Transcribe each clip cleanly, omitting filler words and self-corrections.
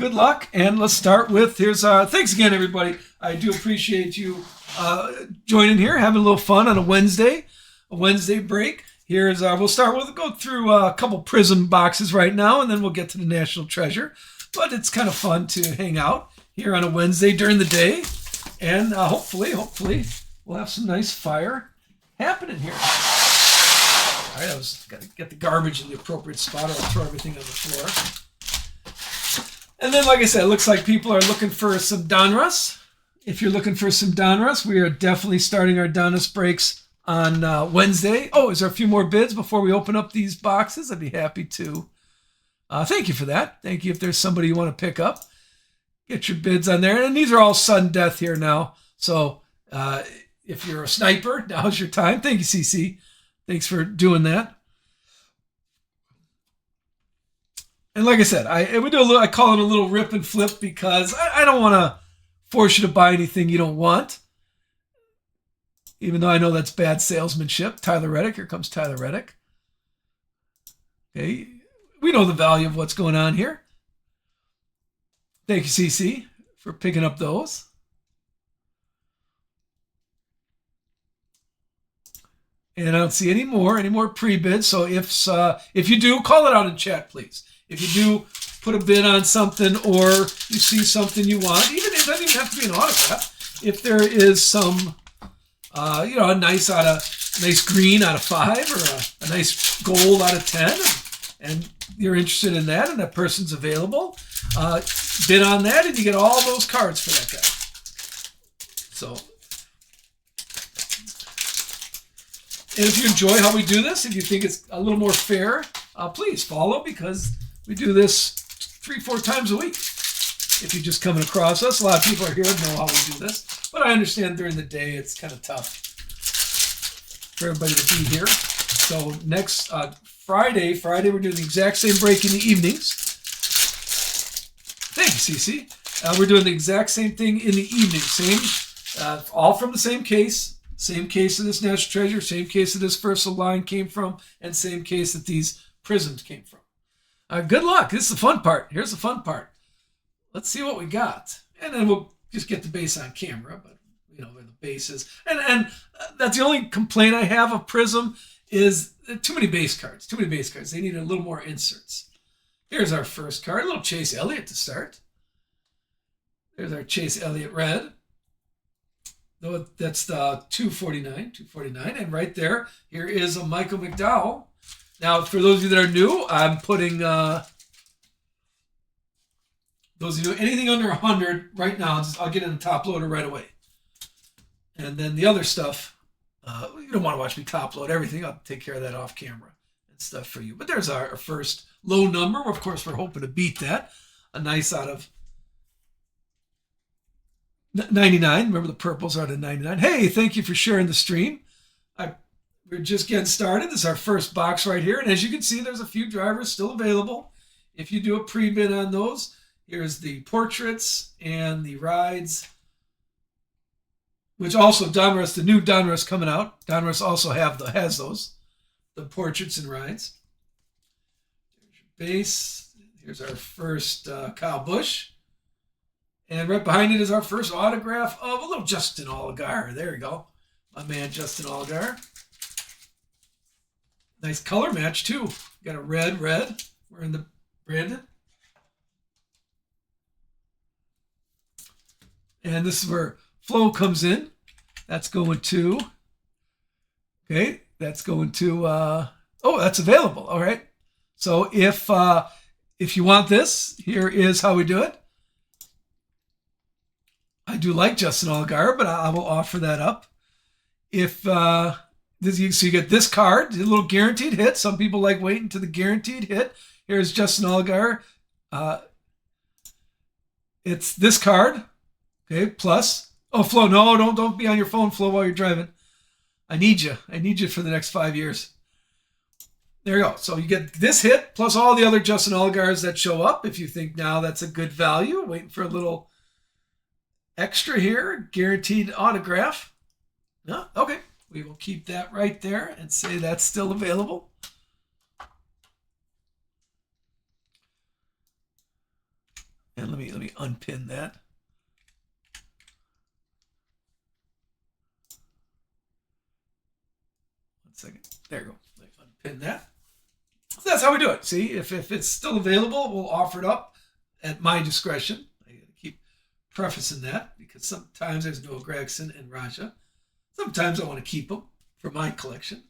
good luck, and let's start with thanks again, everybody. I do appreciate you joining here, having a little fun on a Wednesday break. We'll start with go through a couple Prizm boxes right now, and then we'll get to the National Treasure. But it's kind of fun to hang out here on a Wednesday during the day, and hopefully we'll have some nice fire happening here. All right, I was got to get the garbage in the appropriate spot, or I'll throw everything on the floor. And then, like I said, it looks like people are looking for some Donruss. If you're looking for some Donruss, we are definitely starting our Donruss breaks on Wednesday. Oh, is there a few more bids before we open up these boxes? I'd be happy to. Thank you for that. Thank you. If there's somebody you want to pick up, get your bids on there. And these are all sudden death here now. So if you're a sniper, now's your time. Thank you, CC. Thanks for doing that. And like I said, I call it a little rip and flip because I don't want to force you to buy anything you don't want. Even though I know that's bad salesmanship. Tyler Reddick, here comes Tyler Reddick. Okay, we know the value of what's going on here. Thank you, CC, for picking up those. And I don't see any more pre-bids. So if you do, call it out in chat, please. If you do put a bid on something or you see something you want, even it doesn't even have to be an autograph. If there is some, a nice green out of 5 or a nice gold out of 10, and you're interested in that and that person's available, bid on that and you get all those cards for that guy. So, and if you enjoy how we do this, if you think it's a little more fair, please follow, because we do this 3-4 times a week. If you're just coming across us, a lot of people are here and know how we do this. But I understand during the day it's kind of tough for everybody to be here. So next Friday we're doing the exact same break in the evenings. Thank you, CC. We're doing the exact same thing in the evening. All from the same case. Same case that this National Treasure, same case that this first line came from, and same case that these Prizms came from. Good luck. This is the fun part. Here's the fun part. Let's see what we got. And then we'll just get the base on camera, but where the base is. And that's the only complaint I have of Prizm is too many base cards. Too many base cards. They need a little more inserts. Here's our first card. A little Chase Elliott to start. There's our Chase Elliott red. That's the 249. And right there, here is a Michael McDowell. Now, for those of you that are new, I'm putting those of you anything under 100 right now. I'll get in the top loader right away. And then the other stuff, you don't want to watch me top load everything. I'll take care of that off camera and stuff for you. But there's our first low number. Of course, we're hoping to beat that. A nice out of 99. Remember, the purples are to 99. Hey, thank you for sharing the stream. We're just getting started. This is our first box right here. And as you can see, there's a few drivers still available. If you do a pre-bid on those, here's the portraits and the rides, which also Donruss, the new Donruss coming out. Donruss also has those, the portraits and rides. There's your base. Here's our first Kyle Busch. And right behind it is our first autograph of a little Justin Allgaier. There you go. My man, Justin Allgaier. Nice color match, too. Got a red. We're in the branded. And this is where Flo comes in. That's going to... Okay, that's going to... that's available. All right. So if you want this, here is how we do it. I do like Justin Allgaier, but I will offer that up. So you get this card, a little guaranteed hit. Some people like waiting to the guaranteed hit. Here's Justin Allgaier. It's this card. Okay, plus. Oh, Flo, no, don't be on your phone, Flo, while you're driving. I need you for the next 5 years. There you go. So you get this hit plus all the other Justin Allgaiers that show up. If you think now that's a good value, waiting for a little extra here, guaranteed autograph. No, okay. We will keep that right there and say that's still available. And let me unpin that. One second. There you go. Unpin that. So that's how we do it. See, if it's still available, we'll offer it up at my discretion. I gotta keep prefacing that because sometimes there's Noah Gregson and Raja. Sometimes I want to keep them for my collection,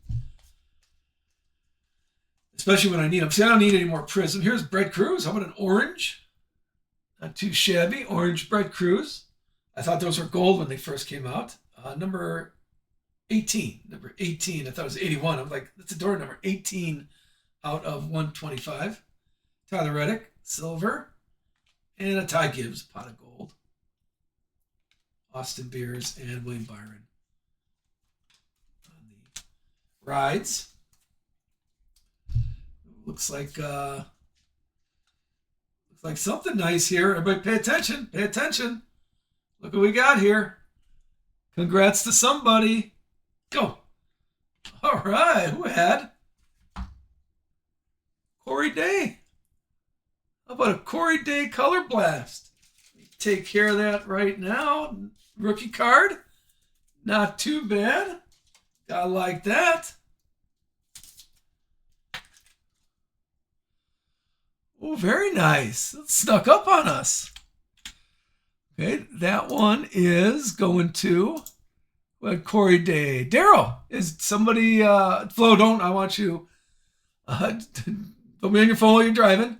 especially when I need them. See, I don't need any more Prizm. Here's Bread Crews. How about an orange? Not too shabby. Orange Bread Crews. I thought those were gold when they first came out. Number 18. Number 18. I thought it was 81. I'm like, that's a door number 18 out of 125. Tyler Reddick, silver. And a Ty Gibbs, pot of gold. Austin Beers and William Byron. On the rides. Looks like something nice here. Everybody pay attention. Pay attention. Look what we got here. Congrats to somebody. Go. All right. Who had? Corey Day. How about a Corey Day Color Blast? Take care of that right now. Rookie card. Not too bad. Gotta like that. Oh, very nice. It snuck up on us. Okay, that one is going to Corey Day. Daryl, is somebody, Flo, don't, I want you, don't be on your phone while you're driving.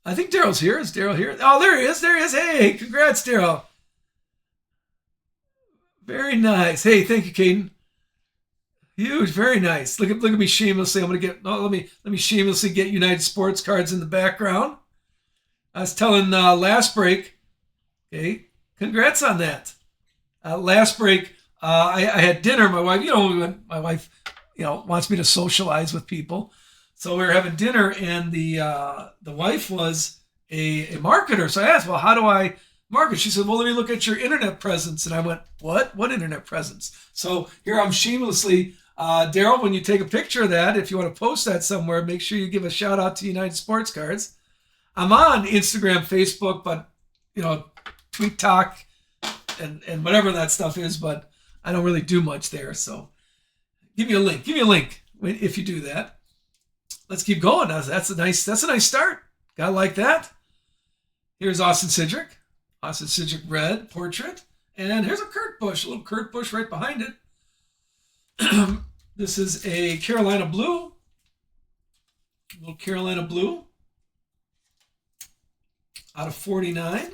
I think Daryl's here. Is Daryl here? Oh, there he is. There he is. Hey, congrats, Daryl. Very nice. Hey, thank you, Caden. Huge, very nice. Look at me shamelessly. I'm gonna get. Oh, let me shamelessly get United Sports cards in the background. I was telling last break. Okay, congrats on that. Last break, I had dinner. My wife, my wife, wants me to socialize with people. So we were having dinner, and the wife was a marketer. So I asked, well, how do I market? She said, well, let me look at your internet presence. And I went, what? What internet presence? So here I'm shamelessly, Daryl, when you take a picture of that, if you want to post that somewhere, make sure you give a shout out to United Sports Cards. I'm on Instagram, Facebook, but, Tweet Talk and whatever that stuff is, but I don't really do much there. So give me a link. Give me a link if you do that. Let's keep going. That's a nice start. Gotta like that. Here's Austin Cedric. Austin Cedric red portrait. And here's a Kurt Busch, a little Kurt Busch right behind it. This is a Carolina blue. A little Carolina blue. Out of 49.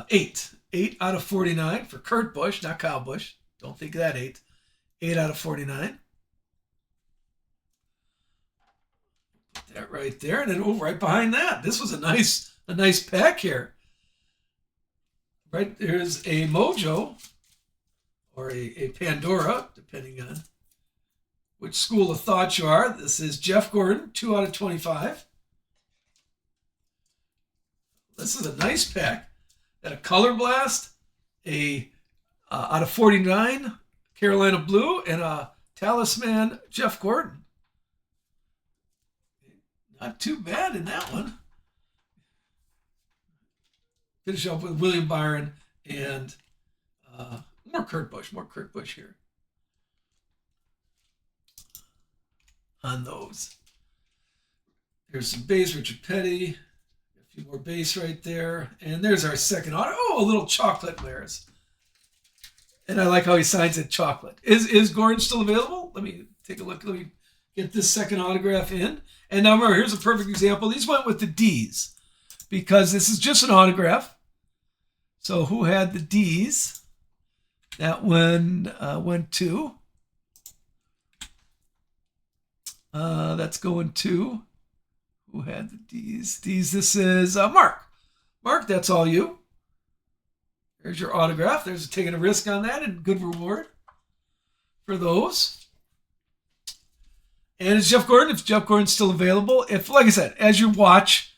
8 out of 49 for Kurt Busch, not Kyle Busch. Don't think that 8 out of 49. Put that right there, and then right behind that, this was a nice pack here. Right there's a Mojo or a Pandora, depending on which school of thought you are. This is Jeff Gordon, 2 out of 25. This is a nice pack. Got a Color Blast, a out of 49 Carolina Blue, and a Talisman Jeff Gordon. Not too bad in that one. Finish up with William Byron and more Kurt Busch here on those. Here's some base, Richard Petty. A few more base right there. And there's our second auto. Oh, a little chocolate Mares. And I like how he signs it chocolate. Is Gordon still available? Let me take a look. Let me get this second autograph in. And now remember, here's a perfect example. These went with the D's because this is just an autograph. So who had the D's? That one went to. That's going to. Who had the D's? This is Mark. Mark, that's all you. There's your autograph. There's taking a risk on that and good reward for those. And it's Jeff Gordon. If Jeff Gordon's still available, like I said, as you watch,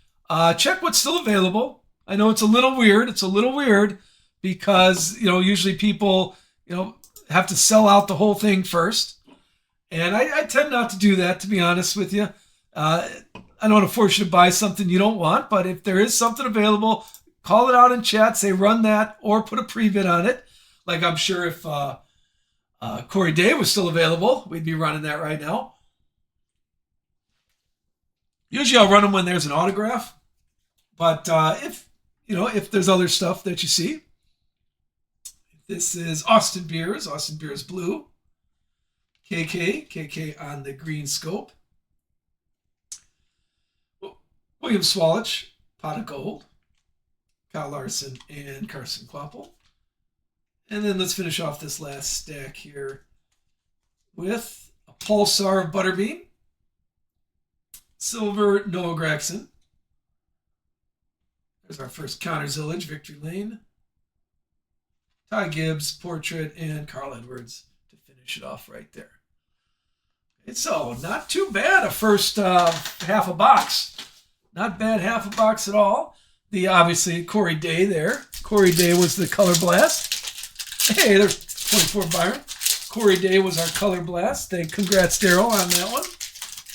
check what's still available. I know it's a little weird. It's a little weird because, usually people, have to sell out the whole thing first. And I tend not to do that, to be honest with you. I don't want to force you to buy something you don't want, but if there is something available, call it out in chat, say run that, or put a pre-bid on it. Like I'm sure if Corey Day was still available, we'd be running that right now. Usually I'll run them when there's an autograph, but if there's other stuff that you see. This is Austin Beers Blue. KK on the green scope. William Swalich, Pot of Gold. Kyle Larson and Carson Kvapil. And then let's finish off this last stack here with a Pulsar of Butterbean. Silver, Noah Gregson. There's our first Counter Zillage, Victory Lane. Ty Gibbs, Portrait, and Carl Edwards to finish it off right there. And so, not too bad a first half a box. Not bad half a box at all. The obviously Corey Day there. Corey Day was the Color Blast. Hey, there's 24 Byron. Corey Day was our Color Blast. Congrats, Daryl, on that one.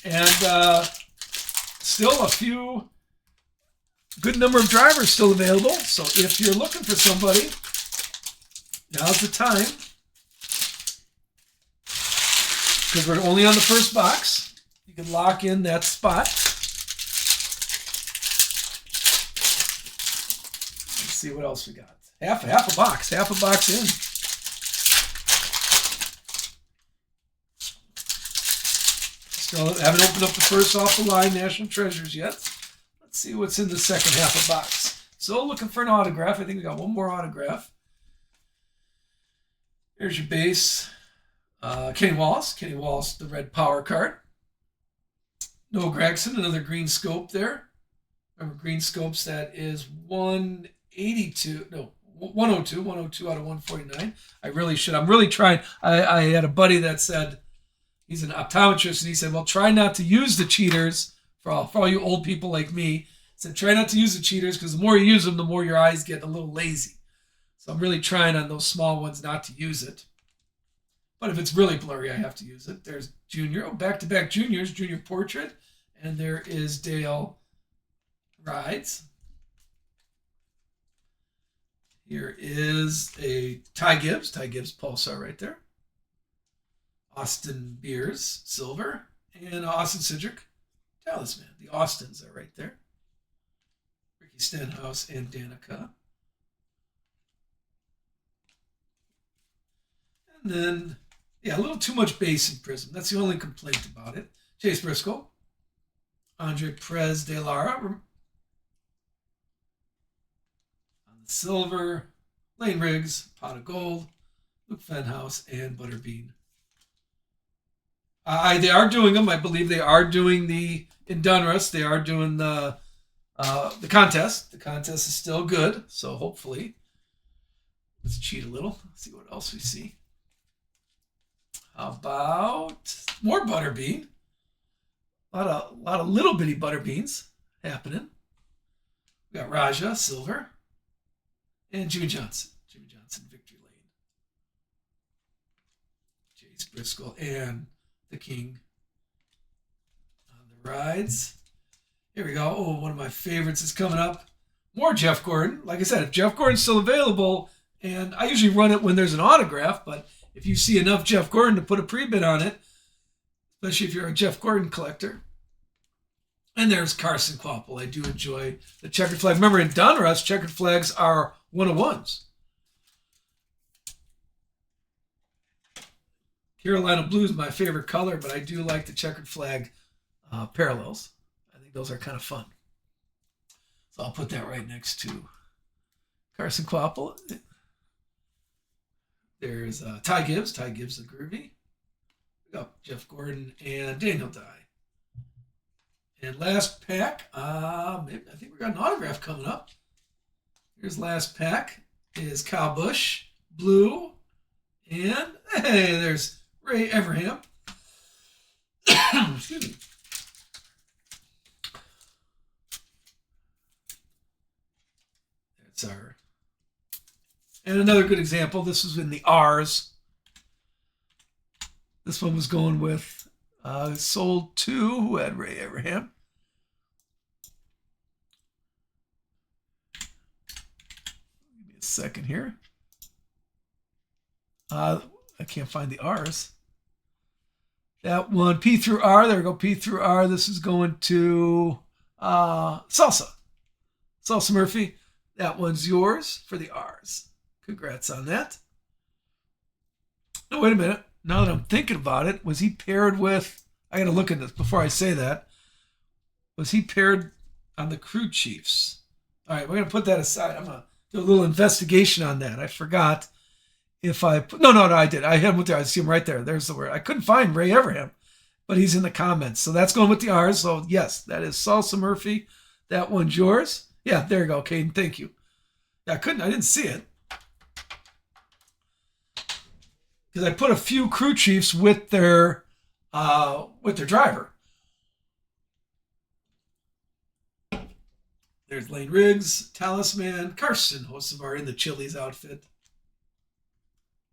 And still a few good number of drivers still available. So if you're looking for somebody, now's the time. Because we're only on the first box. You can lock in that spot. Let's see what else we got. Half a box in. Still haven't opened up the first off the line National Treasures yet. Let's see what's in the second half of box. So looking for an autograph. I think we got one more autograph. Here's your base. Kenny Wallace, the red power card. Noah Gregson, another green scope there. Remember green scopes, that is 102 out of 149. I'm really trying. I had a buddy that said, he's an optometrist, and he said, well, try not to use the cheaters for all you old people like me. He said, try not to use the cheaters because the more you use them, the more your eyes get a little lazy. So I'm really trying on those small ones not to use it. But if it's really blurry, I have to use it. There's Junior. Oh, back-to-back Juniors. Junior Portrait. And there is Dale Rides. Here is a Ty Gibbs. Ty Gibbs Pulsar right there. Austin Beers, Silver. And Austin Cedric, Talisman. The Austins are right there. Ricky Stenhouse and Danica. And then, a little too much base in Prizm. That's the only complaint about it. Chase Briscoe. Andre Perez de Lara. On the Silver. Lane Riggs. Pot of Gold. Luke Fenhouse and Butterbean. They are doing them. I believe they are doing in Donruss. They are doing the contest. The contest is still good. So hopefully, let's cheat a little. Let's see what else we see. How about more Butterbean? A lot of little bitty Butterbeans happening. We got Raja, Silver, and Jimmy Johnson. Jimmy Johnson, Victory Lane. Chase Briscoe and the King on the rides. Here we go. Oh, one of my favorites is coming up. More Jeff Gordon. Like I said, if Jeff Gordon's still available, and I usually run it when there's an autograph, but if you see enough Jeff Gordon to put a pre-bid on it, especially if you're a Jeff Gordon collector. And there's Carson Kvapil. I do enjoy the checkered flag. Remember, in Donruss, checkered flags are 101s. Carolina Blue is my favorite color, but I do like the checkered flag parallels. I think those are kind of fun. So I'll put that right next to Carson Kvapil. There's Ty Gibbs the Groovy. We got Jeff Gordon and Daniel Dye. And last pack, I think we got an autograph coming up. Here's last pack is Kyle Busch, Blue, and hey, there's Ray Everham. Excuse me. That's our. And another good example, this was in the R's. This one was going with sold to, who had Ray Abraham? second here. I can't find the R's. That one, P through R. There we go, P through R. This is going to Salsa. Salsa Murphy. That one's yours for the R's. Congrats on that. No, wait a minute. Now that I'm thinking about it, was he paired with, I got to look at this before I say that. Was he paired on the crew chiefs? All right, we're going to put that aside. I'm going to do a little investigation on that. I forgot if I put, no, I did. I had him with there. I see him right there. There's the word. I couldn't find Ray Everham, but he's in the comments. So that's going with the R's. So yes, that is Salsa Murphy. That one's yours. Yeah, there you go, Caden. Thank you. Yeah, I didn't see it. Because I put a few crew chiefs with their driver. There's Lane Riggs, Talisman, Carson Hocevar in the Chili's outfit,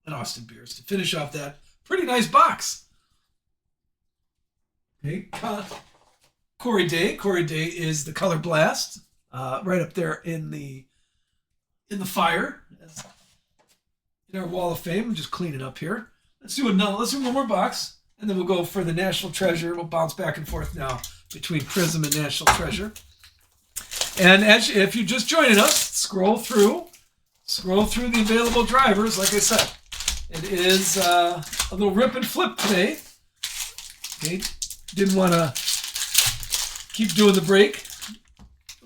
and Austin Beers to finish off that pretty nice box. Okay, Corey Day. Corey Day is the Color Blast, right up there in the fire. In our wall of fame. I'm just cleaning up here. Let's do one more box, and then we'll go for the National Treasure. We'll bounce back and forth now between Prizm and National Treasure. And if you're just joining us, scroll through the available drivers. Like I said, it is a little rip and flip today. Okay, didn't want to keep doing the break.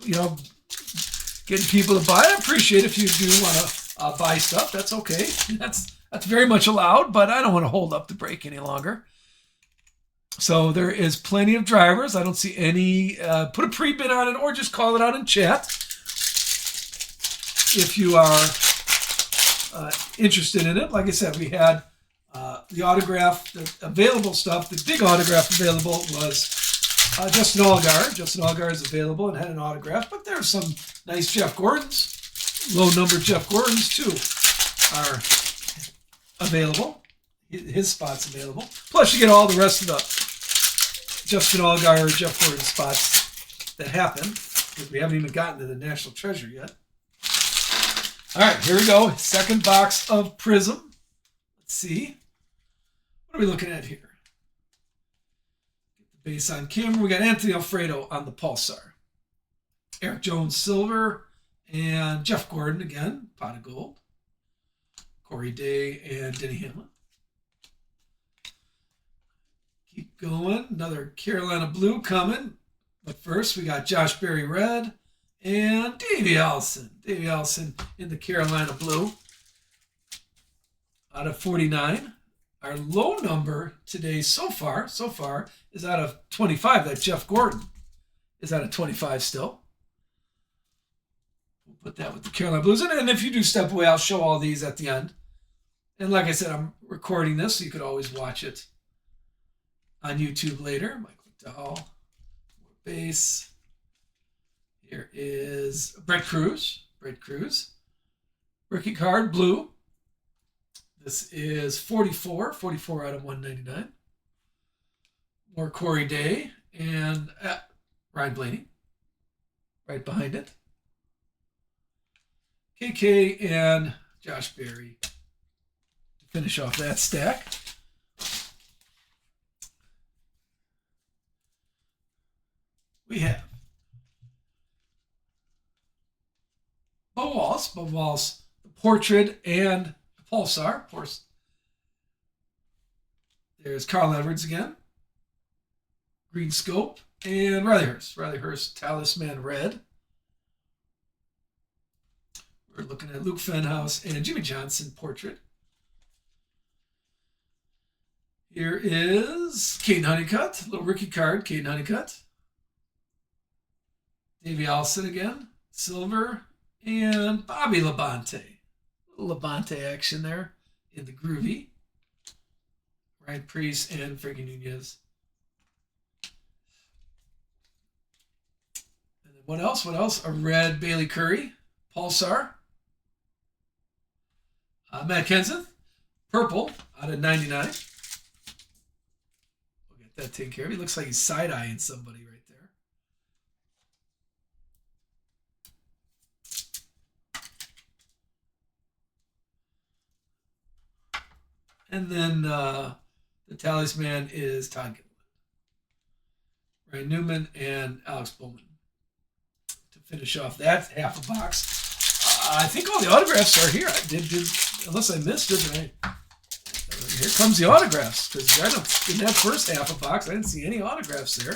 You know, getting people to buy. I appreciate if you do want to buy stuff. That's okay. That's very much allowed, but I don't want to hold up the break any longer. So there is plenty of drivers. I don't see any. Put a pre-bid on it or just call it out in chat if you are interested in it. Like I said, we had the autograph, the available stuff. The big autograph available was Justin Allgaier. Justin Allgaier is available and had an autograph, but there's some nice Jeff Gordons. Low number Jeff Gordons too are available. His spot's available. Plus you get all the rest of the Justin Allgaier, Jeff Gordon spots that happen, because we haven't even gotten to the National Treasure yet. All right, here we go. Second box of Prizm. Let's see. What are we looking at here? Get the base on camera. We got Anthony Alfredo on the Pulsar. Eric Jones Silver. And Jeff Gordon again, pot of gold. Corey Day and Denny Hamlin. Keep going. Another Carolina Blue coming. But first we got Josh Berry Red and Davey Allison. Davey Allison in the Carolina Blue. Out of 49. Our low number today so far is out of 25. That Jeff Gordon is out of 25 still. Put that with the Carolina Blues. And if you do step away, I'll show all these at the end. And like I said, I'm recording this, so you could always watch it on YouTube later. Michael McDowell, base. Here is Brett Cruz. Rookie card, blue. This is 44 out of 199. More Corey Day and Ryan Blaney right behind it. KK and Josh Berry to finish off that stack. We have Bo Walls, the Portrait and the Pulsar, of course. There's Carl Edwards again. Green Scope and Riley Hurst, Talisman Red. We're looking at Luke Fenhouse and Jimmy Johnson Portrait. Here is Caden Honeycutt, little rookie card, Caden Honeycutt. Davey Allison again, silver, and Bobby Labonte. Little Labonte action there in the groovy. Ryan Priest and Frankie Nunez. And then what else? A red Bailey Curry, Pulsar. Matt Kenseth, purple out of 99. We'll get that taken care of. He looks like he's side-eyeing somebody right there. And then the talisman is Todd Gilliland, Ryan Newman, and Alex Bowman to finish off that half a box. I think all the autographs are here. Unless I missed it. Here comes the autographs, because in that first half a box, I didn't see any autographs there.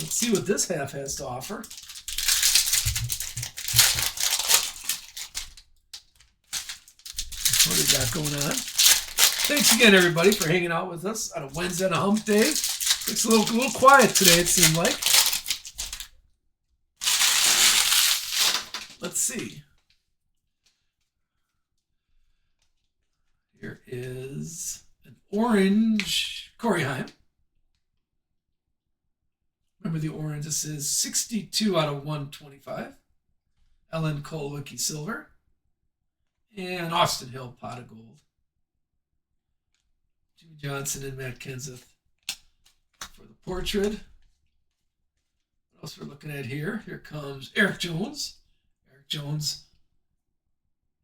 Let's see what this half has to offer. What do we got going on? Thanks again, everybody, for hanging out with us on a Wednesday on a hump day. It's a little quiet today, it seemed like. Let's see. Here is an orange Corey Haim. Remember the orange. This is 62 out of 125. Ellen Kolwicki silver. And Austin Hill pot of gold. Jimmy Johnson and Matt Kenseth for the portrait. What else we're looking at here? Here comes Eric Jones. Eric Jones.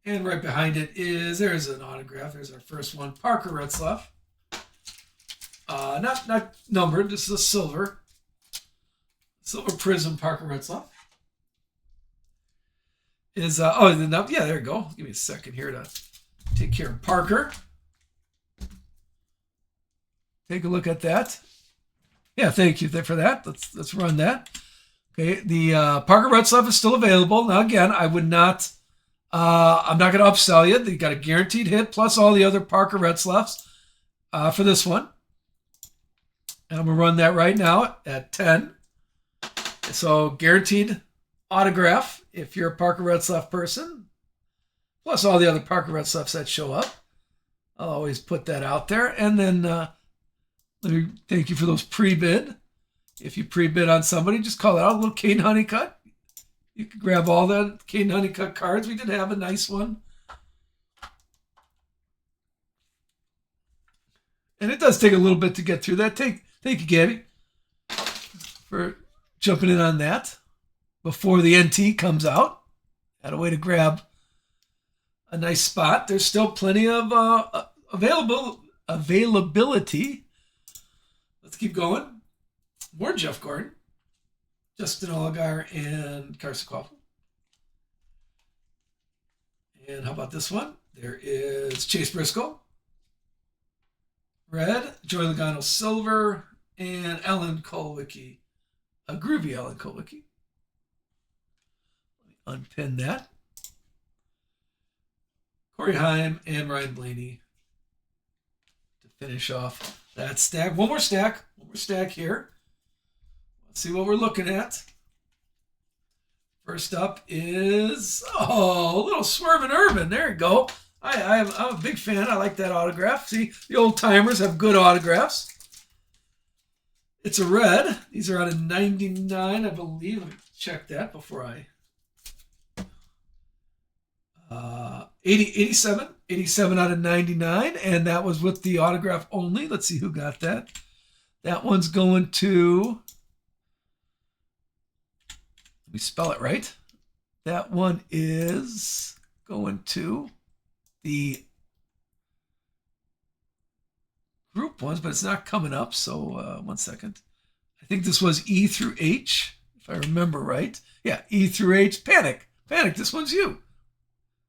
And right behind it there's an autograph. There's our first one. Parker Retzlaff. Not numbered. This is a silver Prizm Parker Retzlaff. Yeah, there you go. Give me a second here to take care of Parker. Take a look at that. Yeah, thank you for that. Let's run that. Okay, the Parker Retzlaff is still available. Now again, I would not. I'm not going to upsell you. You got a guaranteed hit plus all the other Parker Retzlaffs for this one. And I'm going to run that right now at 10. So guaranteed autograph if you're a Parker Retzlaff person, plus all the other Parker Retzlaffs that show up. I'll always put that out there. And then let me thank you for those pre-bid. If you pre-bid on somebody, just call it out. A little Caden Honeycutt. You can grab all the Caden Honeycutt cards. We did have a nice one. And it does take a little bit to get through that. Thank you, Gabby, for jumping in on that before the NT comes out. Had a way to grab a nice spot. There's still plenty of availability. Let's keep going. More Jeff Gordon. Justin Allgaier and Carson Quaffle. And how about this one? There is Chase Briscoe. Red. Joey Logano silver. And Ellen Kolwicki. A groovy Ellen Kolwicki. Let me unpin that. Corey Haim and Ryan Blaney to finish off that stack. One more stack here. Let's see what we're looking at. First up is, a little Swervin' Irvin. There you go. I'm a big fan. I like that autograph. See, the old timers have good autographs. It's a red. These are out of 99, I believe. Let me check that before I... 87 out of 99, and that was with the autograph only. Let's see who got that. That one's going to... Let me spell it right. That one is going to the group ones, but it's not coming up. So 1 second. I think this was E through H, if I remember right. Yeah, E through H. Panic. This one's you.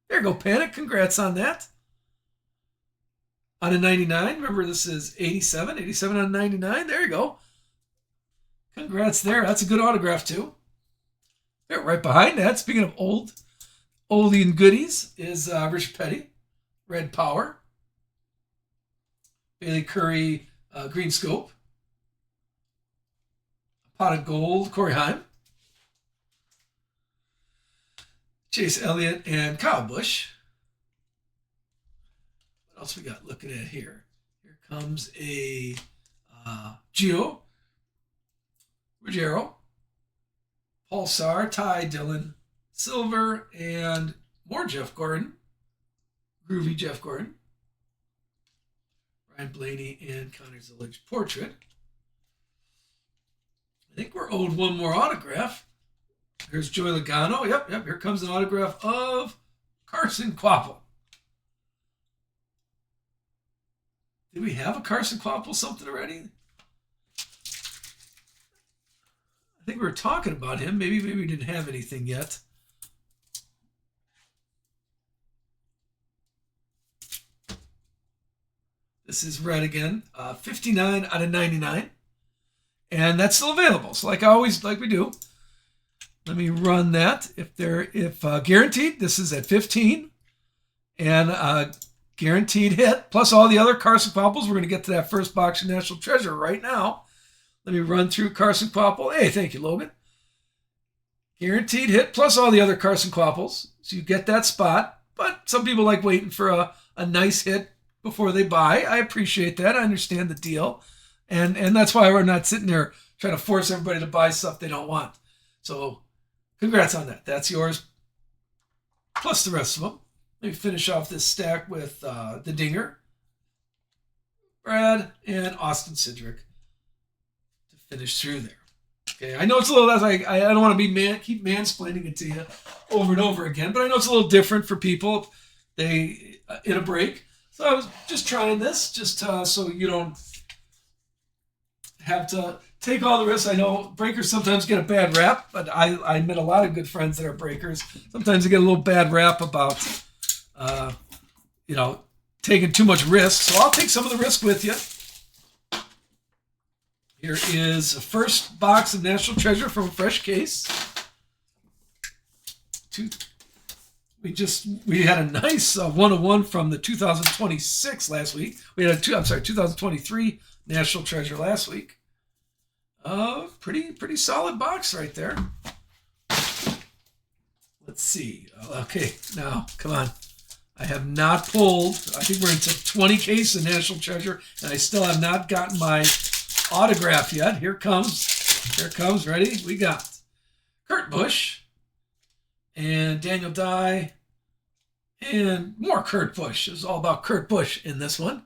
There you go, Panic. Congrats on that. Out of 99. Remember, this is 87 out of 99. There you go. Congrats there. That's a good autograph, too. There, right behind that, speaking of oldie and goodies, is Rich Petty, Red Power. Bailey Curry, Green Scope. Pot of Gold, Corey Haim. Chase Elliott and Kyle Busch. What else we got looking at here? Here comes a Gio Ruggiero. Paul Sarr, Ty Dillon, silver, and more Jeff Gordon. Groovy Jeff Gordon. Ryan Blaney and Connor Zillage portrait. I think we're owed one more autograph. Here's Joey Logano. Yep. Here comes an autograph of Carson Quaffle. Did we have a Carson Kvapil something already? I think we were talking about him. Maybe we didn't have anything yet. This is red again. 59 out of 99. And that's still available. So like we do. Let me run that. If guaranteed, this is at 15. And guaranteed hit, plus all the other Carson Kvapils. We're going to get to that first box of National Treasure right now. Let me run through Carson Kvapil. Hey, thank you, Logan. Guaranteed hit, plus all the other Carson Kvapils. So you get that spot. But some people like waiting for a nice hit before they buy. I appreciate that. I understand the deal. And that's why we're not sitting there trying to force everybody to buy stuff they don't want. So congrats on that. That's yours, plus the rest of them. Let me finish off this stack with the Dinger, Brad, and Austin Cindric to finish through there. Okay, I know it's a little, I don't want to keep mansplaining it to you over and over again, but I know it's a little different for people. They in a break. So I was just trying this, just so you don't have to take all the risks. I know breakers sometimes get a bad rap, but I met a lot of good friends that are breakers. Sometimes they get a little bad rap about, taking too much risk. So I'll take some of the risk with you. Here is the first box of National Treasure from a fresh case. We had a nice 101 from the 2026 last week. We had 2023 National Treasure last week. Pretty solid box right there. Let's see. Okay, now come on. I have not pulled. I think we're into 20 cases of National Treasure, and I still have not gotten my autograph yet. Here comes. Ready? We got Kurt Busch and Daniel Dye and more Kurt Busch. It was all about Kurt Busch in this one.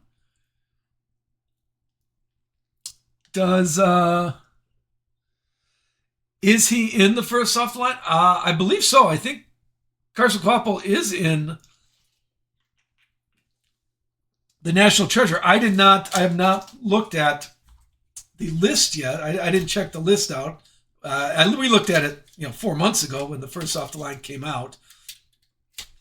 Is he in the first soft line? I believe so. I think Carson Kvapil is in the National Treasure. I have not looked at the list yet. I didn't check the list out. We looked at it, 4 months ago when the first off the line came out,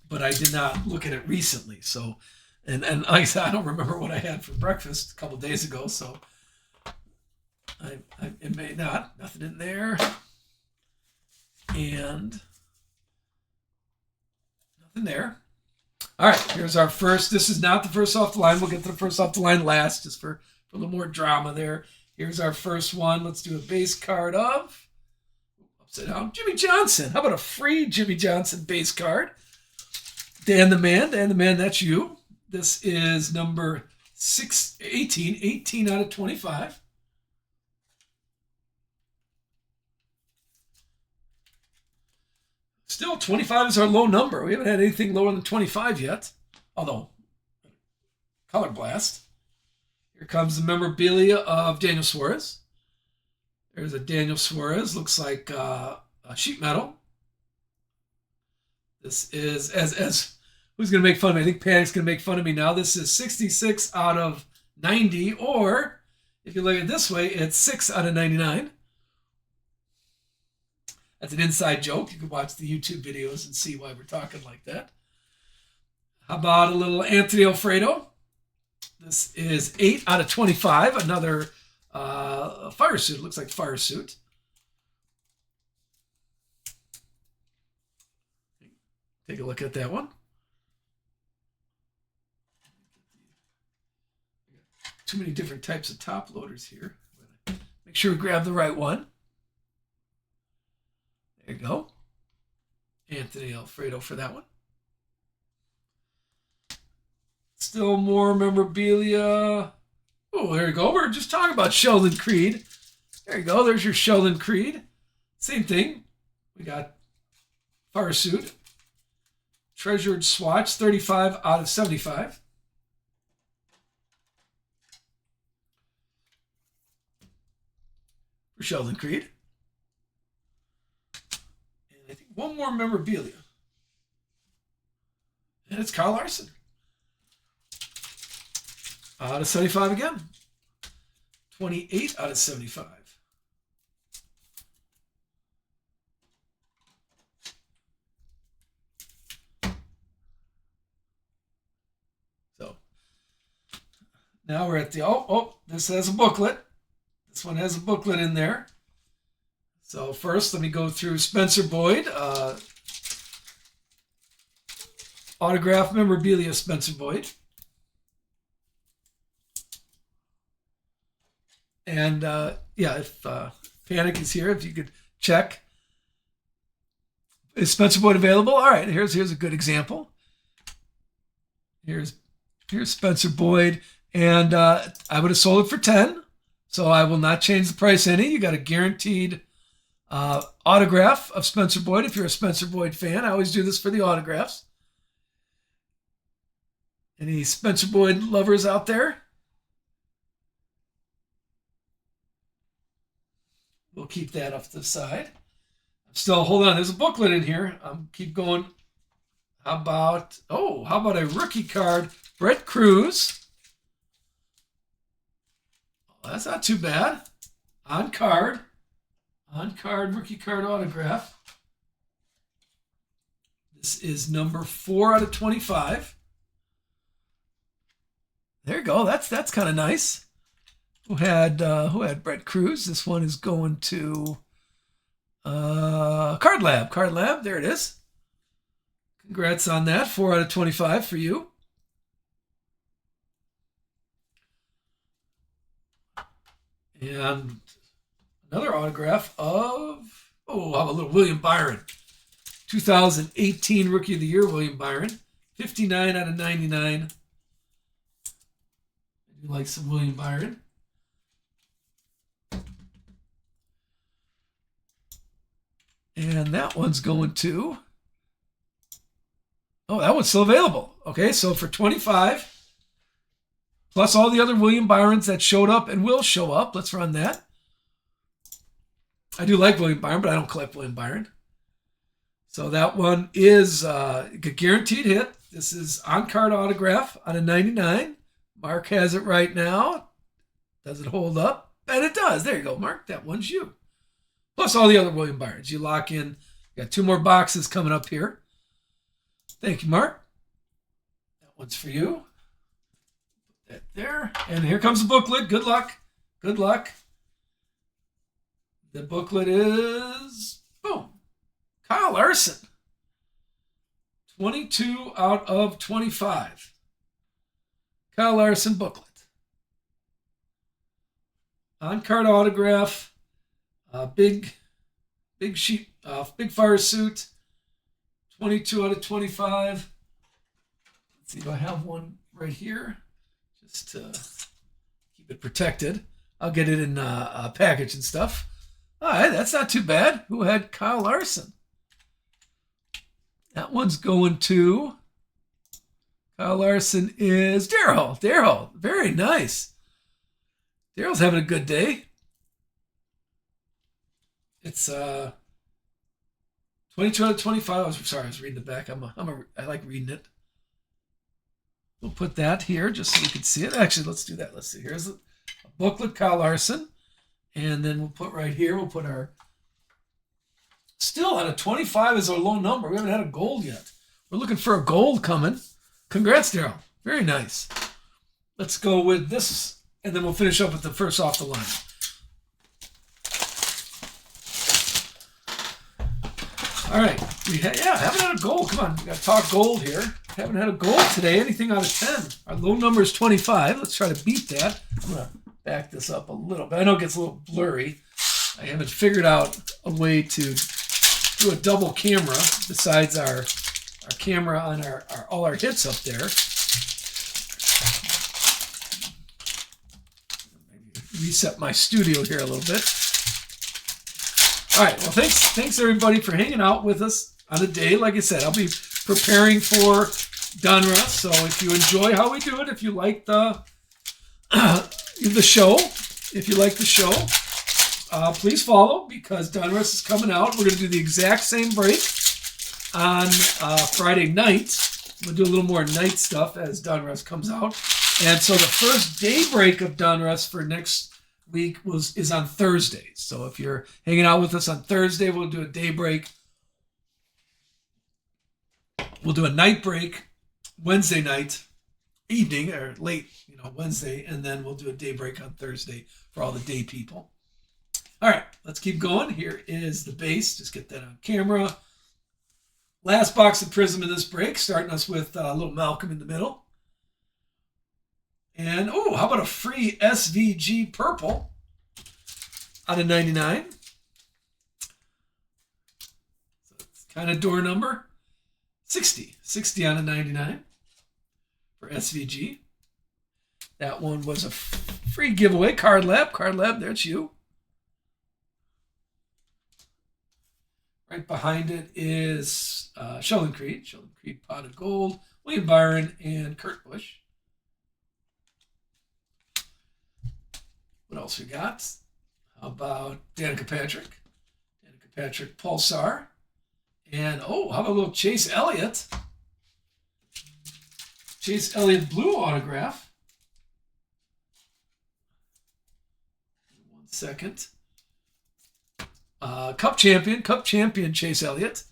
but I did not look at it recently. So, and like I said, I don't remember what I had for breakfast a couple days ago. So, it may not. Nothing in there, and nothing there. All right, here's our first. This is not the first off the line. We'll get to the first off the line last, just for a little more drama there. Here's our first one. Let's do a base card of, upside down, Jimmy Johnson. How about a free Jimmy Johnson base card? Dan the Man, that's you. This is number 18 out of 25. Still, 25 is our low number. We haven't had anything lower than 25 yet. Although, Color Blast. Here comes the memorabilia of Daniel Suarez. There's a Daniel Suarez. Looks like a sheet metal. This is, as who's going to make fun of me? I think Panic's going to make fun of me now. This is 66 out of 90. Or, if you look at it this way, it's 6 out of 99. That's an inside joke. You can watch the YouTube videos and see why we're talking like that. How about a little Anthony Alfredo? This is 8 out of 25. Another fire suit. Looks like fire suit. Take a look at that one. Too many different types of top loaders here. Make sure we grab the right one. There you go. Anthony Alfredo for that one. Still more memorabilia. Oh, there you go. We're just talking about Sheldon Creed. There you go. There's your Sheldon Creed. Same thing. We got fire suit. Treasured swatch, 35 out of 75. For Sheldon Creed. And I think one more memorabilia. And it's Kyle Larson. Out of 75 again. 28 out of 75. So now we're at the, this has a booklet. This one has a booklet in there. So first, let me go through Spencer Boyd. Autograph memorabilia Spencer Boyd. And yeah, if Panic is here, if you could check. Is Spencer Boyd available? All right, here's a good example. Here's Spencer Boyd, and I would have sold it for 10, so I will not change the price any. You got a guaranteed autograph of Spencer Boyd if you're a Spencer Boyd fan. I always do this for the autographs. Any Spencer Boyd lovers out there? We'll keep that off to the side. Still, hold on. There's a booklet in here. Keep going. How about a rookie card? Brett Cruz. Oh, that's not too bad. On card rookie card autograph. This is number 4 out of 25. There you go. That's kind of nice. Who had Brett Cruz? This one is going to Card Lab. Card Lab. There it is. Congrats on that. 4 out of 25 for you. And another autograph of, how about a little William Byron. 2018 Rookie of the Year, William Byron. 59 out of 99. I do like some William Byron. And that one's going to, that one's still available. Okay, so for 25, plus all the other William Byrons that showed up and will show up. Let's run that. I do like William Byron, but I don't collect William Byron. So that one is a guaranteed hit. This is on-card autograph out of 99. Mark has it right now. Does it hold up? And it does. There you go, Mark. That one's you. Plus all the other William Byrons. You lock in. You got 2 more boxes coming up here. Thank you, Mark. That one's for you. Put that there. And here comes the booklet. Good luck. Good luck. The booklet is, boom, Kyle Larson. 22 out of 25. Kyle Larson booklet. On-card autograph. Big sheet, big fire suit. 22 out of 25. Let's see, do I have one right here? Just to keep it protected. I'll get it in a package and stuff. All right, that's not too bad. Who had Kyle Larson? That one's going to, Kyle Larson is Daryl. Daryl, very nice. Daryl's having a good day. It's 22 out of 25. I was reading the back. I like reading it. We'll put that here just so you can see it. Actually, let's do that. Let's see. Here's a booklet, Kyle Larson. And then we'll put right here, we'll put our, still out of 25 is our low number. We haven't had a gold yet. We're looking for a gold coming. Congrats, Daryl. Very nice. Let's go with this, and then we'll finish up with the first off the line. All right, haven't had a gold. Come on, we got to talk gold here. Haven't had a gold today. Anything out of 10. Our low number is 25. Let's try to beat that. I'm gonna back this up a little bit. I know it gets a little blurry. I haven't figured out a way to do a double camera besides our camera on our all our hits up there. Maybe reset my studio here a little bit. All right, well, thanks everybody for hanging out with us on the day. Like I said, I'll be preparing for Donruss. So if you enjoy how we do it, if you like the show, please follow, because Donruss is coming out. We're going to do the exact same break on Friday night. We'll do a little more night stuff as Donruss comes out. And so the first daybreak of Donruss for next week is on Thursday. So if you're hanging out with us on Thursday, we'll do a daybreak. We'll do a night break Wednesday night, evening or late, Wednesday, and then we'll do a daybreak on Thursday for all the day people. All right, let's keep going. Here is the base. Just get that on camera. Last box of Prizm in this break, starting us with little Malcolm in the middle. And, oh, how about a free SVG purple out of 99? So it's kind of door number 60. 60 out of 99 for SVG. That one was a free giveaway. Card Lab, there's you. Right behind it is Sheldon Creed Pot of Gold, William Byron, and Kurt Busch. What else we got? How about Danica Patrick, Pulsar. And, oh, how about a little Chase Elliott? Chase Elliott blue autograph. 1 second. Cup champion Chase Elliott.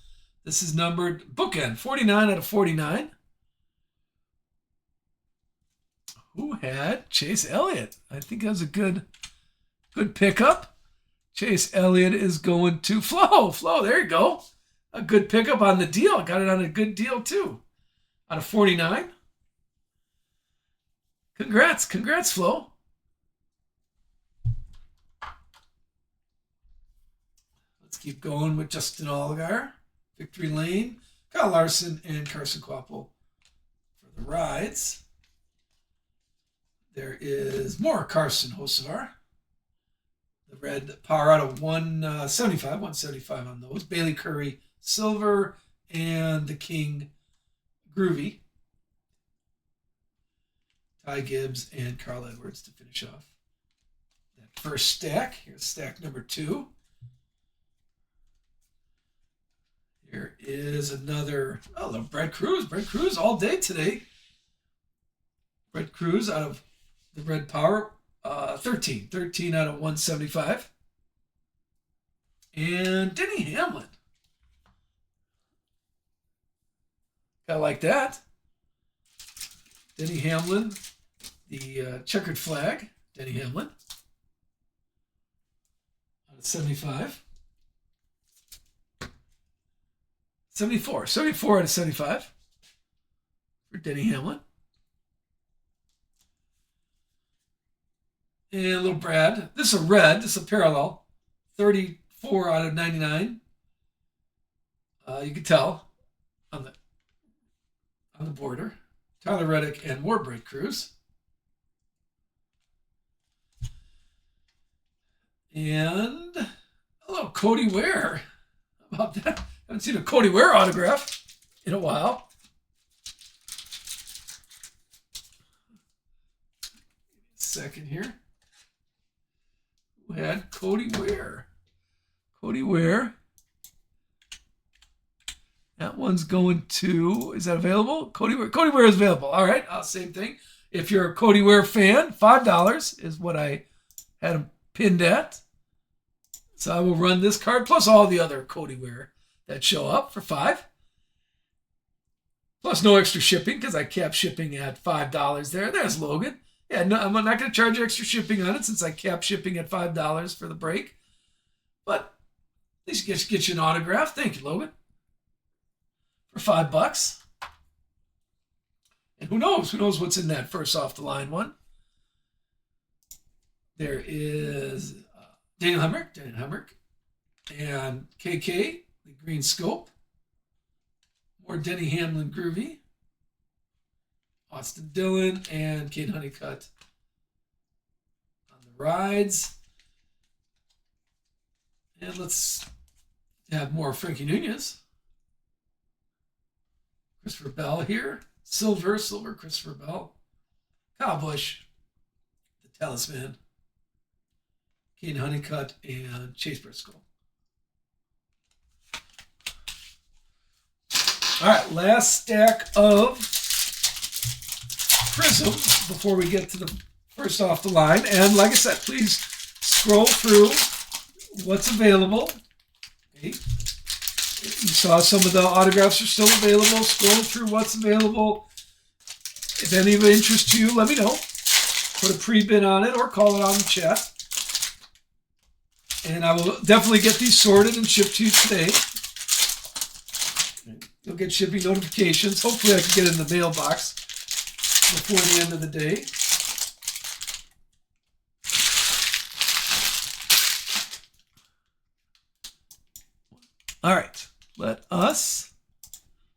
This is numbered bookend 49 out of 49. Who had Chase Elliott? I think that was a good pickup. Chase Elliott is going to Flo. There you go. A good pickup on the deal. Got it on a good deal too. Out of 49. Congrats, Flo. Let's keep going with Justin Allgaier, Victory Lane, Kyle Larson, and Carson Kvapil for the rides. There is more Carson Hocevar. The red power out of 175 on those. Bailey Curry, silver, and the King Groovy. Ty Gibbs and Carl Edwards to finish off that first stack. Here's stack number 2. Here is another, little Brett Cruz all day today. Brett Cruz out of the red power, 13 out of 175. And Denny Hamlin. I like that. Denny Hamlin, the checkered flag. Denny Hamlin out of 75. 74 out of 75 for Denny Hamlin. And little Brad. This is a red. This is a parallel. 34 out of 99. You can tell on the border. Tyler Reddick and more Brett Cruz. And a little Cody Ware. How about that? Haven't seen a Cody Ware autograph in a while. Second here. Who had Cody Ware? That one's going to, is that available? Cody Ware is available. All right, same thing. If you're a Cody Ware fan, $5 is what I had him pinned at. So I will run this card plus all the other Cody Ware that show up for $5. Plus no extra shipping because I kept shipping at $5 there. There's Logan. Yeah, no, I'm not going to charge extra shipping on it since I kept shipping at $5 for the break. But at least get you an autograph. Thank you, Logan. For $5. And who knows? Who knows what's in that first off the line one? There is Daniel Hemrick, and KK, the green scope. More Denny Hamlin Groovy. Austin Dillon and Kate Honeycutt on the rides. And let's have more Frankie Nunez. Christopher Bell here. Silver Christopher Bell. Kyle Busch, the Talisman. Kate Honeycutt and Chase Briscoe. All right, last stack of Prizm before we get to the first off the line. And like I said, please scroll through what's available. Okay. You saw some of the autographs are still available. Scroll through what's available. If any of it interests you, let me know. Put a pre-bid on it or call it on the chat. And I will definitely get these sorted and shipped to you today. You'll get shipping notifications. Hopefully I can get it in the mailbox before the end of the day. All right, let us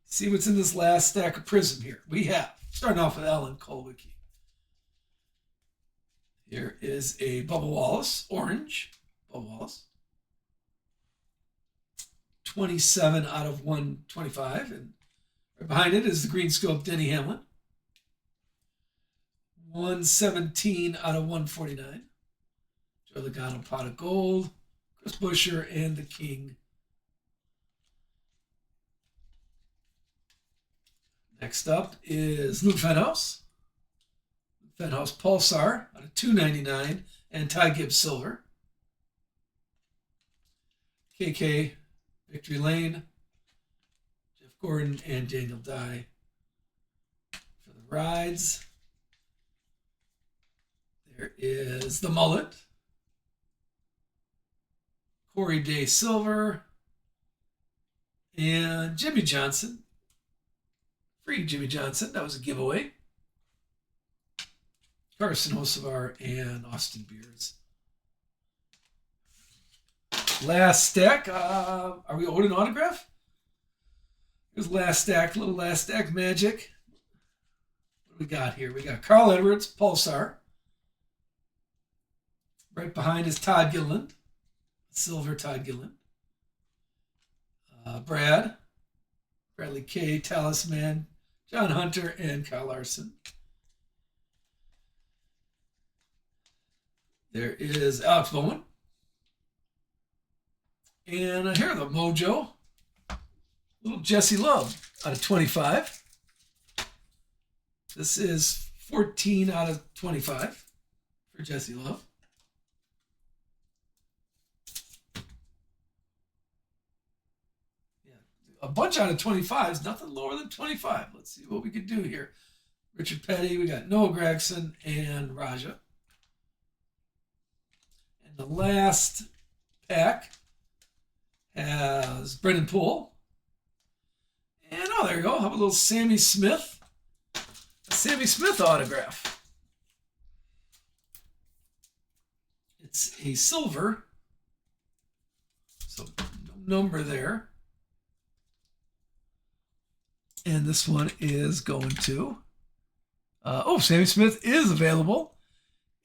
see what's in this last stack of Prizm here. We have, starting off with Alan Kulwicki. Here is a Bubba Wallace, orange. Bubba Wallace. 27 out of 125. And right behind it is the green scope Denny Hamlin. 117 out of 149. Joe Logano, pot of gold. Chris Buescher and the King. Next up is Luke Fenhaus. Fenhaus Pulsar out of 299 and Ty Gibbs Silver. KK Victory Lane. Jeff Gordon and Daniel Dye for the rides. There is the Mullet. Corey Day Silver. And Jimmy Johnson. Free Jimmy Johnson. That was a giveaway. Carson Hocevar and Austin Beers. Last stack. Are we owed an autograph? Here's last stack. Little last stack magic. What do we got here? We got Carl Edwards, Pulsar. Right behind is Todd Gilliland. Silver Todd Gilliland. Bradley K, Talisman, John Hunter, and Kyle Larson. There is Alex Bowman. And here the Mojo. Little Jesse Love out of 25. This is 14 out of 25 for Jesse Love. A bunch out of 25s, nothing lower than 25. Let's see what we could do here. Richard Petty, we got Noah Gregson and Raja. And the last pack has Brendan Poole. And oh, there you go. How about a little Sammy Smith? A Sammy Smith autograph. It's a silver. So no number there. And this one is going to, Sammy Smith is available.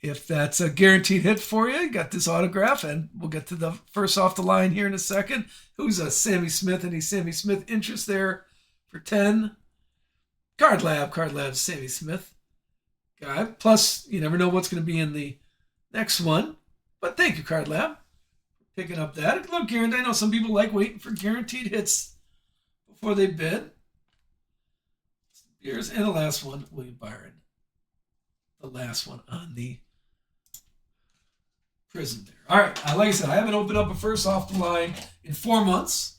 If that's a guaranteed hit for you, you got this autograph, and we'll get to the first off the line here in a second. Who's a Sammy Smith? Any Sammy Smith interest there for 10? Card Lab, Sammy Smith guy. Plus, you never know what's going to be in the next one. But thank you, Card Lab, for picking up that. Look, guaranteed. I know some people like waiting for guaranteed hits before they bid. Here's, and the last one, William Byron. The last one on the Prizm there. All right, like I said, I haven't opened up a first off the line in 4 months.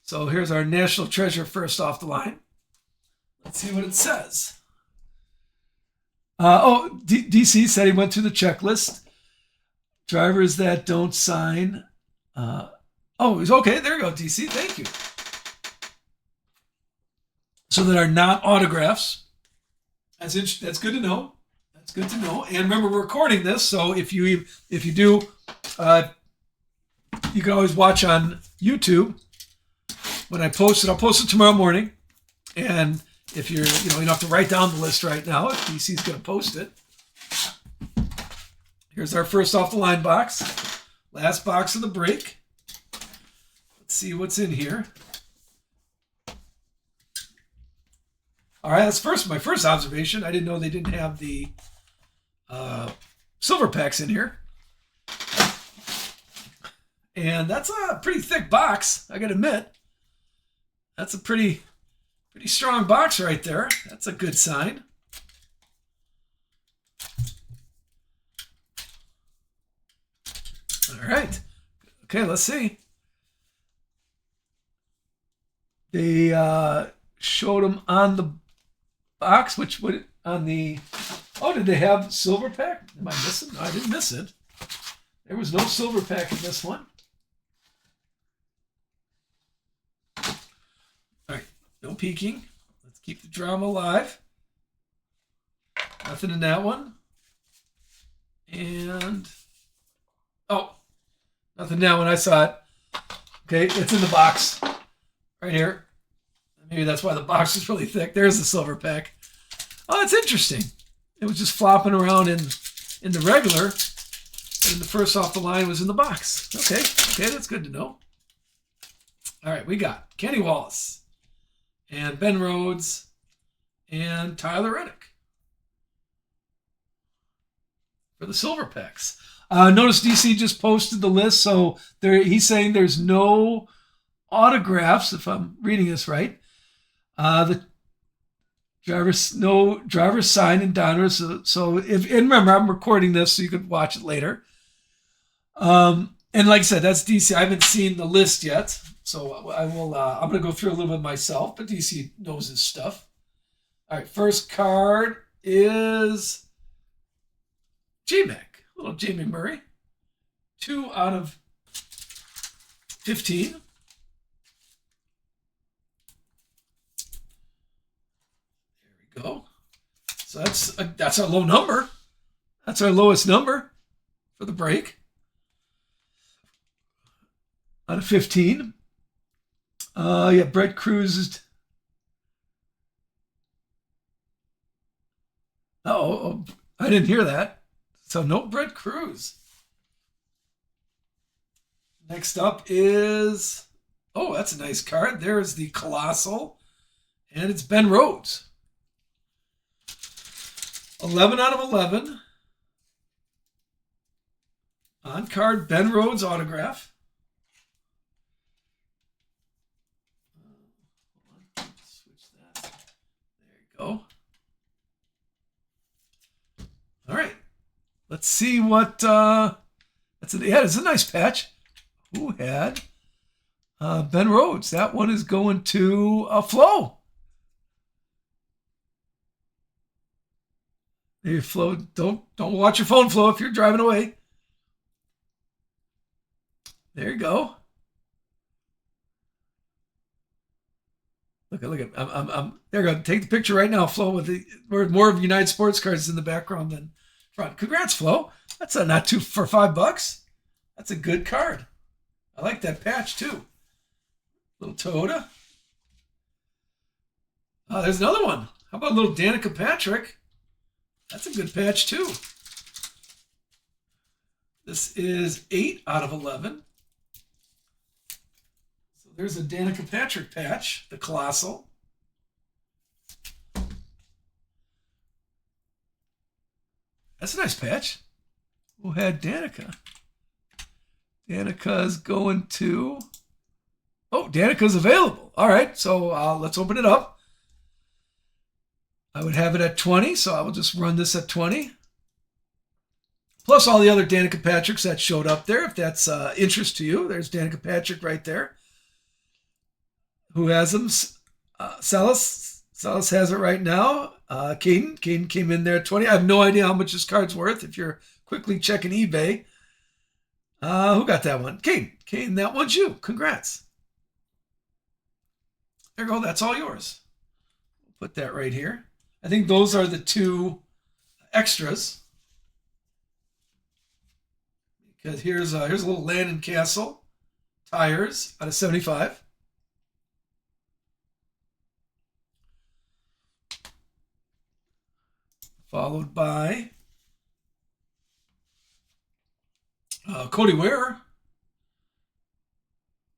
So here's our National Treasure first off the line. Let's see what it says. DC said he went through the checklist. Drivers that don't sign. He's okay. There you go, DC. Thank you. So that are not autographs. That's good to know. That's good to know. And remember, we're recording this, so if you do, you can always watch on YouTube when I post it. I'll post it tomorrow morning. And if you don't have to write down the list right now. If DC's going to post it. Here's our first off the line box. Last box of the break. Let's see what's in here. All right, that's my first observation. I didn't know they didn't have the silver packs in here. And that's a pretty thick box, I got to admit. That's a pretty strong box right there. That's a good sign. All right. Okay, let's see. They showed them on the box, which would on the. Oh, did they have silver pack? Am I missing? No, I didn't miss it. There was no silver pack in this one. All right, no peeking. Let's keep the drama alive. Nothing in that one. And oh, nothing in that one. I saw it. Okay, it's in the box right here. Maybe that's why the box is really thick. There's the silver pack. Oh, that's interesting. It was just flopping around in the regular, and the first off the line was in the box. Okay, that's good to know. All right, we got Kenny Wallace and Ben Rhodes and Tyler Reddick for the silver packs. Notice DC just posted the list, so he's saying there's no autographs, if I'm reading this right. The no driver's sign and donors. So and remember, I'm recording this so you could watch it later. And like I said, that's DC. I haven't seen the list yet, so I will. I'm going to go through a little bit myself, but DC knows his stuff. All right, first card is J-Mac, little Jamie Murray, 2 out of 15. Go. So that's our low number. That's our lowest number for the break. Out of 15. Yeah, Brett Cruz is. Oh, I didn't hear that. So no Brett Cruz. Next up is. Oh, that's a nice card. There's the Colossal, and it's Ben Rhodes. 11 out of 11. On card, Ben Rhodes autograph. Switch that. There you go. All right. Let's see what. It's a nice patch. Who had Ben Rhodes? That one is going to Flo. Hey, Flo, don't watch your phone, Flo, if you're driving away. There you go. Look at. I'm there. You go. Take the picture right now, Flo. With more of United Sports Cards in the background than front. Congrats, Flo. That's not too for $5. That's a good card. I like that patch too. Little Toyota. There's another one. How about a little Danica Patrick? That's a good patch too. This is 8 out of 11. So there's a Danica Patrick patch, the Colossal. That's a nice patch. Who had Danica? Danica's going to. Oh, Danica's available. All right, so let's open it up. I would have it at 20, so I will just run this at 20. Plus all the other Danica Patricks that showed up there, if that's interest to you. There's Danica Patrick right there. Who has them? Salas has it right now. Caden came in there at 20. I have no idea how much this card's worth if you're quickly checking eBay. Who got that one? Caden, that one's you. Congrats. There you go. That's all yours. Put that right here. I think those are the 2 extras. Because here's a little Landon Castle tires out of 75. Followed by Cody Ware.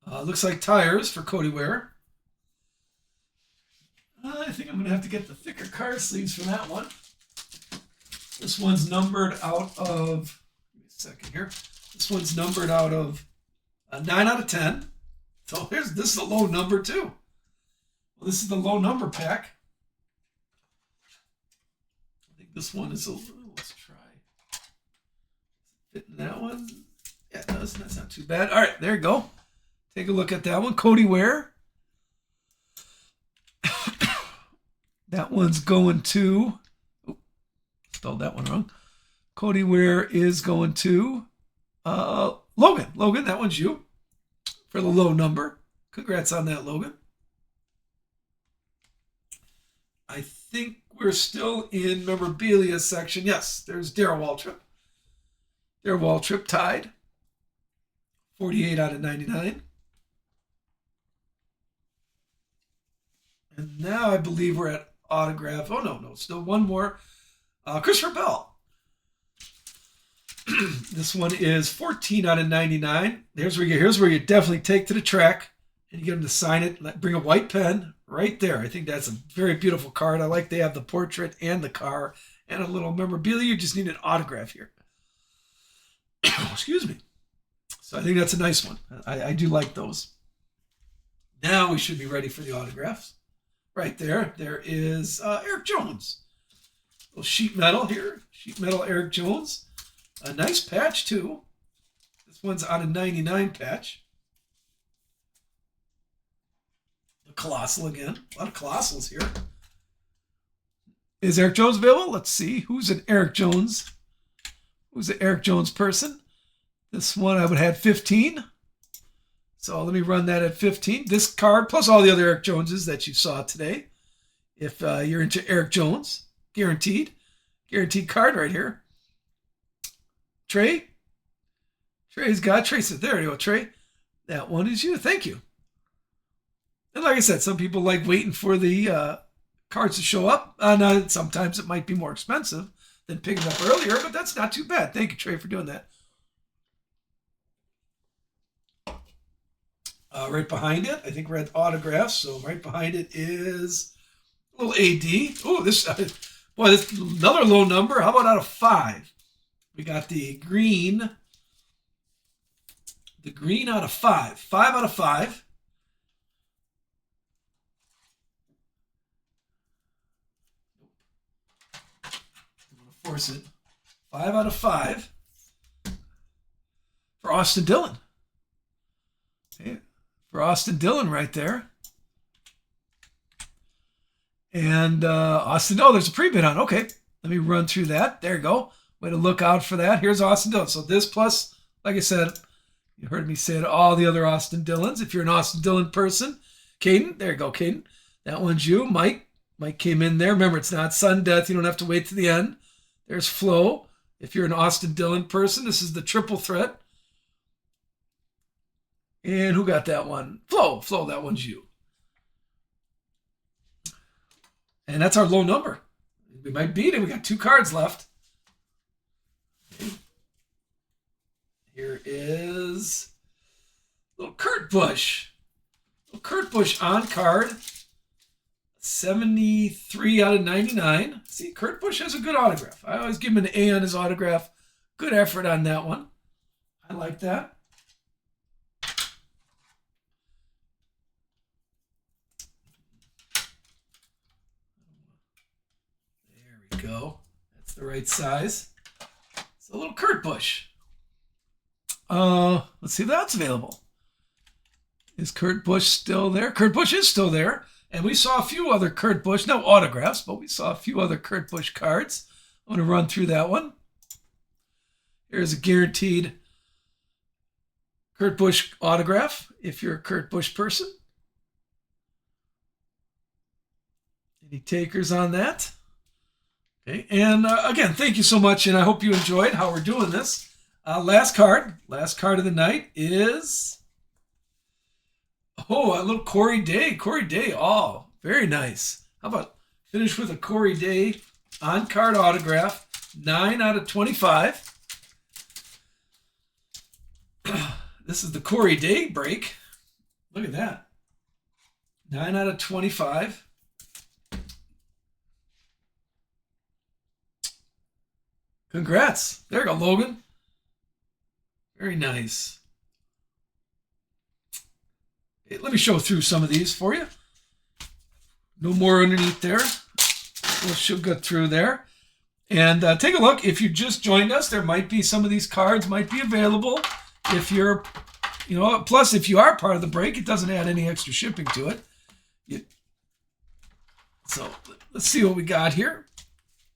Looks like tires for Cody Ware. I think I'm going to have to get the thicker card sleeves for that one. This one's numbered out of, give me a second here. This one's numbered out of 9 out of 10. So this is a low number too. Well, this is the low number pack. I think this one is let's Fitting that one. Yeah, it does. That's not too bad. All right, there you go. Take a look at that one. Cody Ware. That one's going to... Oh, spelled that one wrong. Cody Ware is going to Logan. Logan, that one's you for the low number. Congrats on that, Logan. I think we're still in memorabilia section. Yes, there's Darryl Waltrip. Darryl Waltrip tied. 48 out of 99. And now I believe we're at autograph. Oh, no, still one more. Christopher Bell. This one is 14 out of 99. Here's where you definitely take to the track and you get them to sign it. Bring a white pen right there. I think that's a very beautiful card. I like they have the portrait and the car and a little memorabilia. You just need an autograph here. Excuse me. So I think that's a nice one. I do like those. Now we should be ready for the autographs. Right there. There is Eric Jones. A little sheet metal here. Sheet metal Eric Jones. A nice patch, too. This one's on a 99 patch. The Colossal again. A lot of Colossals here. Is Eric Jones available? Let's see. Who's an Eric Jones? Who's an Eric Jones person? This one I would have had 15. So let me run that at 15. This card, plus all the other Eric Joneses that you saw today. If you're into Eric Jones, guaranteed. Guaranteed card right here. Trey? Trey's got Trace it. There you go, Trey. That one is you. Thank you. And like I said, some people like waiting for the cards to show up. Now, sometimes it might be more expensive than picking it up earlier, but that's not too bad. Thank you, Trey, for doing that. Right behind it, I think we're at autographs. So right behind it is a little AD. Oh, this is another low number. How about out of 5? We got the green. The green out of 5. 5 out of 5. I'm going to force it. 5 out of 5 for Austin Dillon. Okay. For Austin Dillon right there. And Austin, there's a pre-bid on. Okay, let me run through that. There you go. Way to look out for that. Here's Austin Dillon. So this plus, like I said, you heard me say it, all the other Austin Dillons. If you're an Austin Dillon person, Caden, there you go, Caden. That one's you. Mike came in there. Remember, it's not sudden death. You don't have to wait to the end. There's Flo. If you're an Austin Dillon person, this is the triple threat. And who got that one? Flo, that one's you. And that's our low number. We might beat it. We got 2 cards left. Okay. Here is little Kurt Busch. Little Kurt Busch on card. 73 out of 99. See, Kurt Busch has a good autograph. I always give him an A on his autograph. Good effort on that one. I like that. Go. That's the right size. It's a little Kurt Busch. Let's see if that's available. Is Kurt Busch still there? Kurt Busch is still there. And we saw a few other Kurt Busch, no autographs, but we saw a few other Kurt Busch cards. I'm going to run through that one. Here's a guaranteed Kurt Busch autograph if you're a Kurt Busch person. Any takers on that? Okay, and again, thank you so much, and I hope you enjoyed how we're doing this. Last card of the night is, a little Corey Day. Corey Day, very nice. How about finish with a Corey Day on-card autograph, 9 out of 25. This is the Corey Day break. Look at that. 9 out of 25. Congrats. There you go, Logan. Very nice. Hey, let me show through some of these for you. No more underneath there. We'll go through there. And take a look. If you just joined us, there might be some of these cards might be available. If you're, plus if you are part of the break, it doesn't add any extra shipping to it. So let's see what we got here.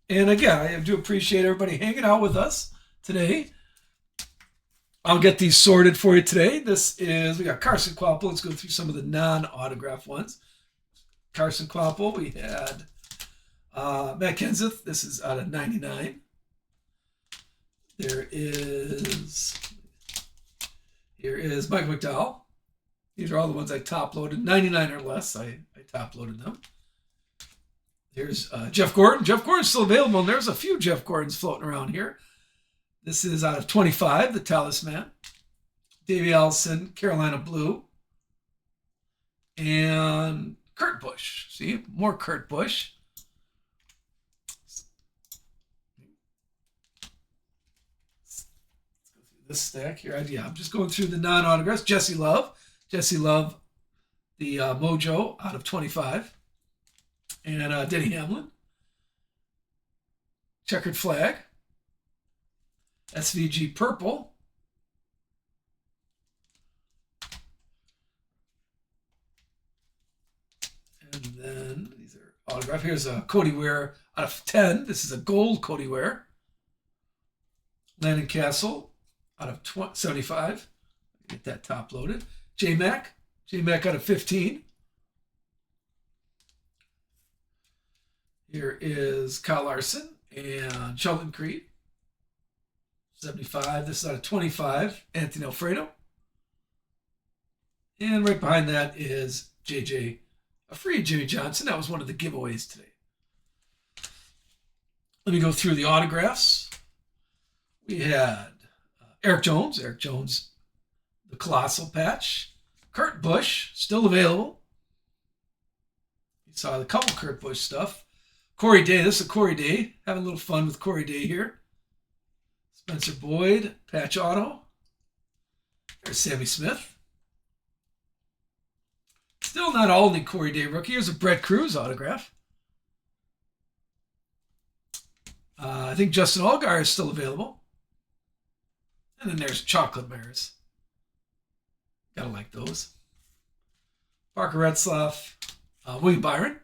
And again, I do appreciate everybody hanging out with us today. I'll get these sorted for you today. We got Carson Kvapil. Let's go through some of the non-autograph ones. Carson Kvapil, we had Matt Kenseth. This is out of 99. Here is Mike McDowell. These are all the ones I top-loaded. 99 or less, I top-loaded them. Here's Jeff Gordon. Jeff Gordon's still available, and there's a few Jeff Gordons floating around here. This is out of 25, the Talisman. Davey Allison, Carolina Blue. And Kurt Busch. See, more Kurt Busch. Let's go through this stack here. Yeah, I'm just going through the non-autographs. Jesse Love, the Mojo out of 25. And Denny Hamlin. Checkered Flag. SVG Purple. And then these are autograph. Here's a Cody Ware out of 10. This is a gold Cody Ware. Landon Castle out of 75. Get that top loaded. J-Mac out of 15. Here is Kyle Larson and Sheldon Creed. 75. This is out of 25. Anthony Alfredo. And right behind that is a free Jimmy Johnson. That was one of the giveaways today. Let me go through the autographs. We had Eric Jones, the Colossal patch. Kurt Busch, still available. You saw the couple Kurt Busch stuff. Corey Day, this is a Corey Day. Having a little fun with Corey Day here. Spencer Boyd, patch auto. There's Sammy Smith. Still not only Corey Day rookie. Here's a Brett Cruz autograph. I think Justin Allgaier is still available. And then there's Chocolate Mares. Gotta like those. Parker Retzlaff, William Byron.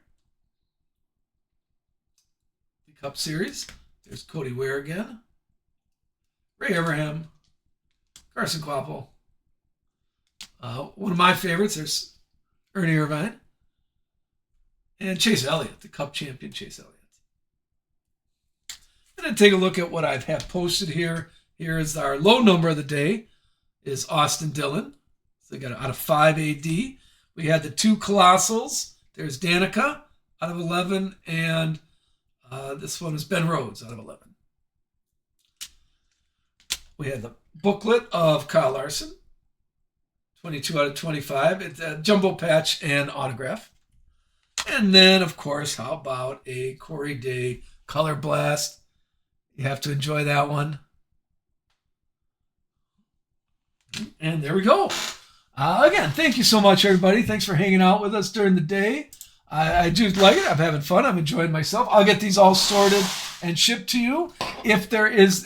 The Cup Series. There's Cody Ware again. Ray Abraham. Carson Kvapil. One of my favorites, there's Ernie Irvine. And Chase Elliott, the Cup champion Chase Elliott. And then take a look at what I have posted here. Here is our low number of the day, is Austin Dillon. So they got out of 5 AD. We had the 2 Colossals. There's Danica out of 11, and this one is Ben Rhodes out of 11. We had the booklet of Kyle Larson, 22 out of 25. It's a jumbo patch and autograph. And then, of course, how about a Corey Day Color Blast? You have to enjoy that one. And there we go. Again, thank you so much, everybody. Thanks for hanging out with us during the day. I do like it. I'm having fun. I'm enjoying myself. I'll get these all sorted and shipped to you. If there is